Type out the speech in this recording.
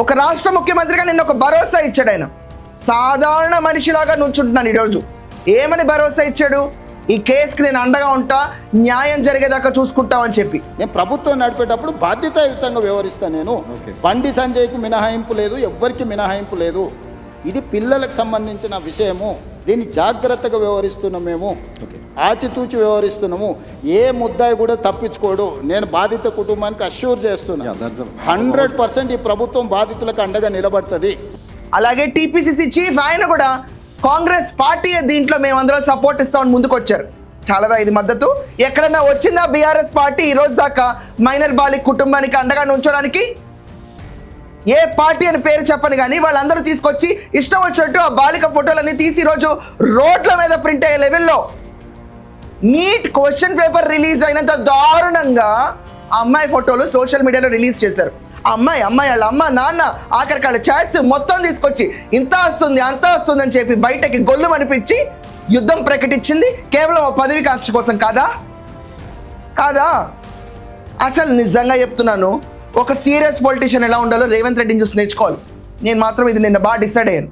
ఒక రాష్ట్ర ముఖ్యమంత్రిగా నిన్న ఒక భరోసా ఇచ్చాడు. ఆయన సాధారణ మనిషిలాగా నుంచుంటున్నాను ఈరోజు. ఏమని భరోసా ఇచ్చాడు? ఈ కేసుకి నేను అండగా ఉంటా, న్యాయం జరిగేదాకా చూసుకుంటామని చెప్పి. నేను ప్రభుత్వం నడిపేటప్పుడు బాధ్యతాయుతంగా వ్యవహరిస్తాను. నేను బండి సంజయ్కు మినహాయింపు లేదు, ఎవ్వరికి మినహాయింపు లేదు. ఇది పిల్లలకు సంబంధించిన విషయము. దీన్ని జాగ్రత్తగా వ్యవహరిస్తున్నాం, మేము ఆచితూచి వ్యవహరిస్తున్నాము. ఏ ముద్దాయి కూడా తప్పించుకోడు. నేను బాధిత కుటుంబానికి అష్యూర్ చేస్తున్నా 100% ఈ ప్రభుత్వం బాధితులకు అండగా నిలబడుతుంది. అలాగే టీపీసీసీ చీఫ్ ఆయన కూడా కాంగ్రెస్ పార్టీ దీంట్లో మేమందరం సపోర్ట్ ఇస్తామని ముందుకు వచ్చారు. చాలాదా ఇది మద్దతు? ఎక్కడన్నా వచ్చిందా బీఆర్ఎస్ పార్టీ ఈ రోజు దాకా మైనర్ బాలిక కుటుంబానికి అండగా ఉంచడానికి? ఏ పార్టీ అని పేరు చెప్పని కానీ వాళ్ళందరూ తీసుకొచ్చి ఇష్టం వచ్చినట్టు ఆ బాలిక ఫోటోలన్నీ తీసి ఈరోజు రోడ్ల మీద ప్రింట్ అయ్యే లెవెల్లో నీట్ క్వశ్చన్ పేపర్ రిలీజ్ అయినంత దారుణంగా ఆ అమ్మాయి ఫోటోలు సోషల్ మీడియాలో రిలీజ్ చేశారు. ఆ అమ్మాయి వాళ్ళ అమ్మ నాన్న ఆఖరికి వాళ్ళ చాట్స్ మొత్తం తీసుకొచ్చి ఇంత వస్తుంది అంత వస్తుంది అని చెప్పి బయటకి గొల్లు అనిపించి యుద్ధం ప్రకటించింది కేవలం పదవి కాంక్ష కోసం. కాదా? అసలు నిజంగా చెప్తున్నాను, ఒక సీరియస్ పొలిటీషియన్ ఎలా ఉండాలో రేవంత్ రెడ్డిని చూసి నేర్చుకోవాలి. నేను మాత్రం ఇది నిన్న బాగా డిసైడ్ అయ్యాను.